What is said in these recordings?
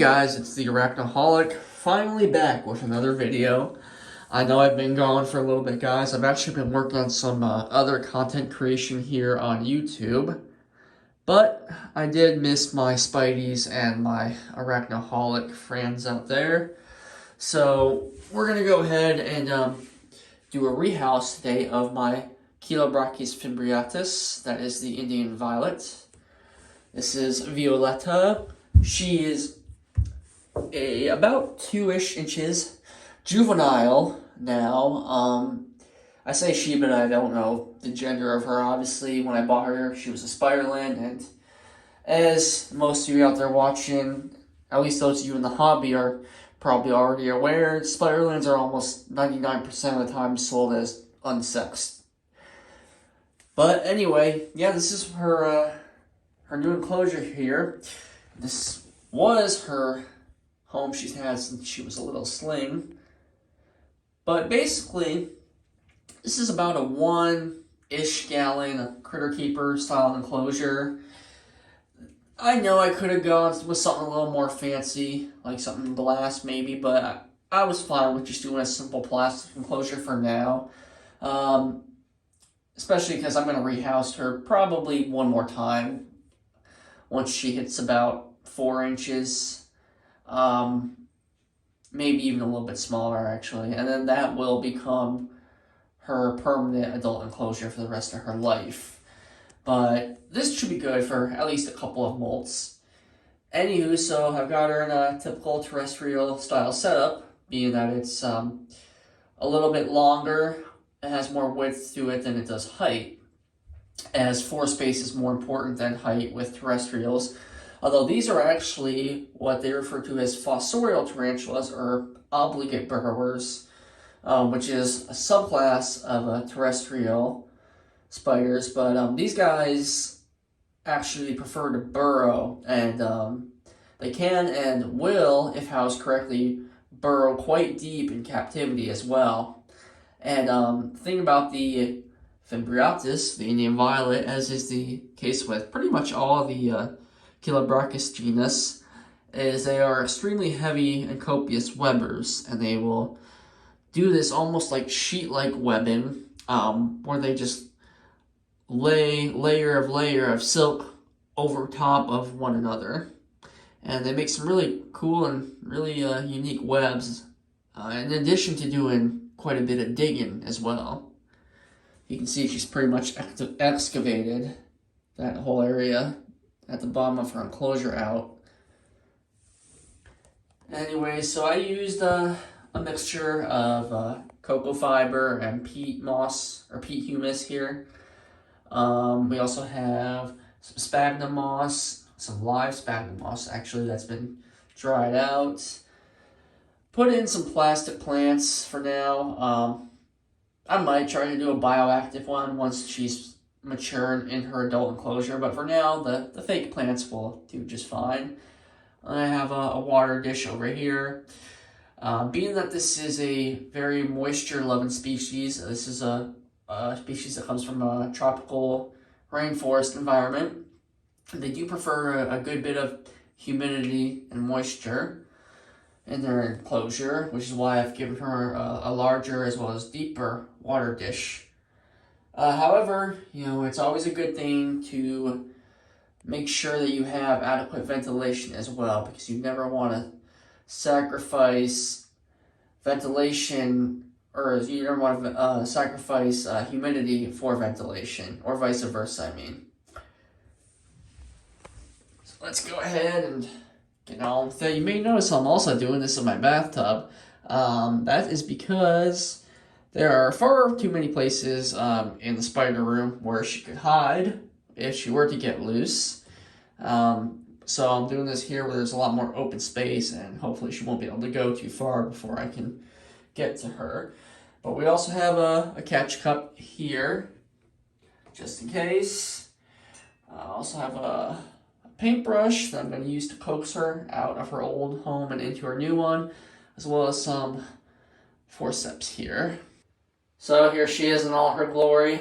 guys, it's the Arachnoholic, finally back with another video. I know I've been gone for a little bit, guys. I've actually been working on some other content creation here on YouTube, but I did miss my Spideys and my Arachnoholic friends out there. So we're going to go ahead and do a rehouse today of my Chilobrachys fimbriatus, that is the Indian Violet. This is Violetta. She is about 2-ish inches juvenile now. I say she, but I don't know the gender of her. Obviously, when I bought her, she was a spiderling, and as most of you out there watching, at least those of you in the hobby are probably already aware, spiderlings are almost 99% of the time sold as unsexed. But anyway, yeah, this is her new enclosure here. This was her home she's had since she was a little sling. But basically, this is about a 1-ish gallon critter keeper style enclosure. I know I could have gone with something a little more fancy, like something glass maybe, but I was fine with just doing a simple plastic enclosure for now. Especially because I'm going to rehouse her probably one more time once she hits about 4 inches. Maybe even a little bit smaller, actually. And then that will become her permanent adult enclosure for the rest of her life. But this should be good for at least a couple of molts. Anywho, so I've got her in a typical terrestrial style setup, being that it's a little bit longer. It has more width to it than it does height, as floor space is more important than height with terrestrials. Although these are actually what they refer to as fossorial tarantulas, or obligate burrowers, which is a subclass of terrestrial spiders. But these guys actually prefer to burrow, and they can and will, if housed correctly, burrow quite deep in captivity as well. And the thing about the fimbriatus, the Indian Violet, as is the case with pretty much all the Chilobrachys genus, is they are extremely heavy and copious webbers, and they will do this almost like sheet-like webbing, where they just lay layer of silk over top of one another, and they make some really cool and really unique webs, in addition to doing quite a bit of digging as well. You can see she's pretty much excavated that whole area at the bottom of her enclosure out. Anyway, so I used a mixture of cocoa fiber and peat moss, or peat humus here. We also have some sphagnum moss, some live sphagnum moss actually that's been dried out. Put in some plastic plants for now. I might try to do a bioactive one once she's matured in her adult enclosure, but for now, the fake plants will do just fine. I have a water dish over here. Being that this is a very moisture-loving species, this is a species that comes from a tropical rainforest environment. They do prefer a good bit of humidity and moisture in their enclosure, which is why I've given her a larger as well as deeper water dish. However, it's always a good thing to make sure that you have adequate ventilation as well, because you never want to sacrifice ventilation, or you never want to sacrifice humidity for ventilation, or vice versa, I mean. So let's go ahead and get on with it. You may notice I'm also doing this in my bathtub. That is because there are far too many places in the spider room where she could hide if she were to get loose. So I'm doing this here where there's a lot more open space, and hopefully she won't be able to go too far before I can get to her. But we also have a catch cup here, just in case. I also have a paintbrush that I'm going to use to coax her out of her old home and into her new one, as well as some forceps here. So here she is in all her glory.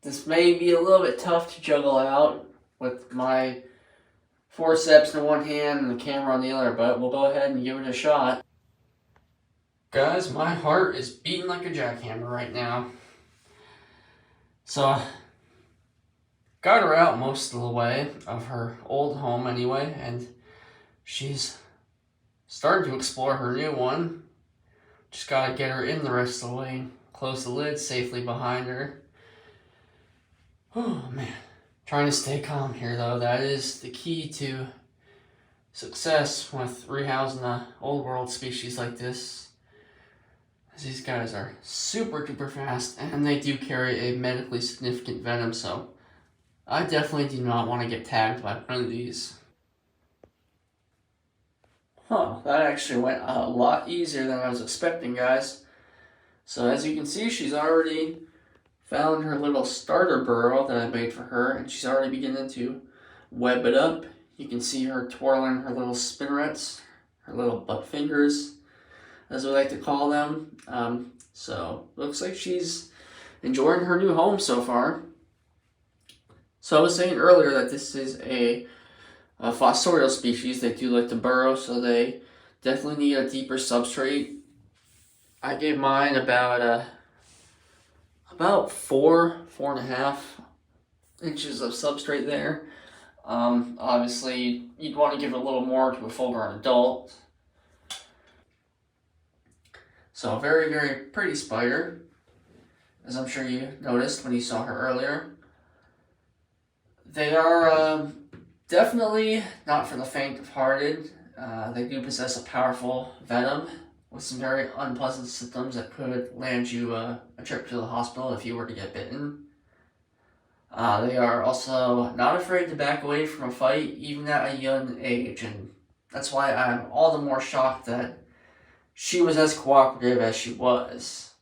This may be a little bit tough to juggle out with my forceps in one hand and the camera on the other, but we'll go ahead and give it a shot. Guys, my heart is beating like a jackhammer right now. So, got her out most of the way of her old home anyway, and she's starting to explore her new one. Just gotta get her in the rest of the way, close the lid safely behind her. Oh man, trying to stay calm here though. That is the key to success with rehousing the old world species like this. These guys are super duper fast, and they do carry a medically significant venom, so I definitely do not want to get tagged by one of these. Huh, that actually went a lot easier than I was expecting, guys. So as you can see, she's already found her little starter burrow that I made for her, and she's already beginning to web it up. You can see her twirling her little spinnerets, her little butt fingers, as we like to call them. So looks like she's enjoying her new home so far. So I was saying earlier that this is a fossorial species. They do like to burrow, so they definitely need a deeper substrate. I gave mine about 4.5 inches of substrate there. Obviously, you'd want to give it a little more to a full-grown adult. So a very, very pretty spider, as I'm sure you noticed when you saw her earlier. They are definitely not for the faint of hearted. They do possess a powerful venom with some very unpleasant symptoms that could land you a trip to the hospital if you were to get bitten. They are also not afraid to back away from a fight, even at a young age, and that's why I'm all the more shocked that she was as cooperative as she was.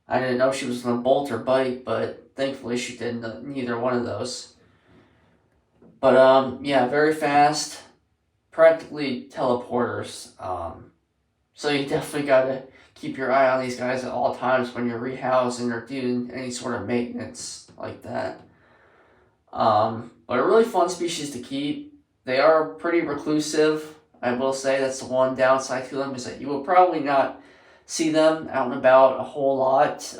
I didn't know she was going to bolt or bite, but thankfully she did neither one of those. But yeah, very fast, practically teleporters. So you definitely got to keep your eye on these guys at all times when you're rehousing or doing any sort of maintenance like that. But a really fun species to keep. They are pretty reclusive. I will say that's the one downside to them, is that you will probably not see them out and about a whole lot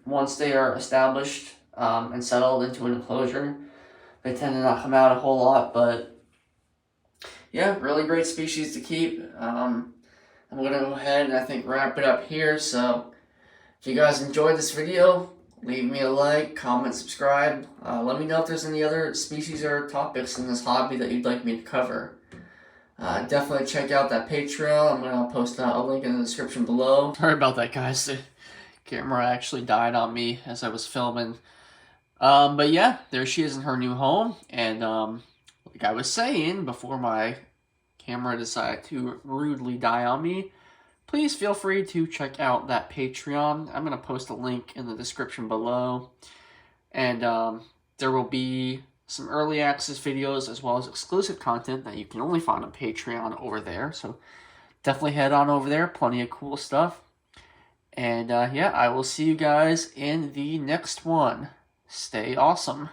once they are established and settled into an enclosure. They tend to not come out a whole lot, but yeah, really great species to keep. I'm going to go ahead and I think wrap it up here. So if you guys enjoyed this video, leave me a like, comment, subscribe. Let me know if there's any other species or topics in this hobby that you'd like me to cover. Definitely check out that Patreon. I'm going to post a link in the description below. Sorry about that, guys. The camera actually died on me as I was filming. But yeah, there she is in her new home. And like I was saying before my camera decided to rudely die on me, please feel free to check out that Patreon. I'm going to post a link in the description below. And there will be some early access videos as well as exclusive content that you can only find on Patreon over there. So definitely head on over there. Plenty of cool stuff. And yeah, I will see you guys in the next one. Stay awesome.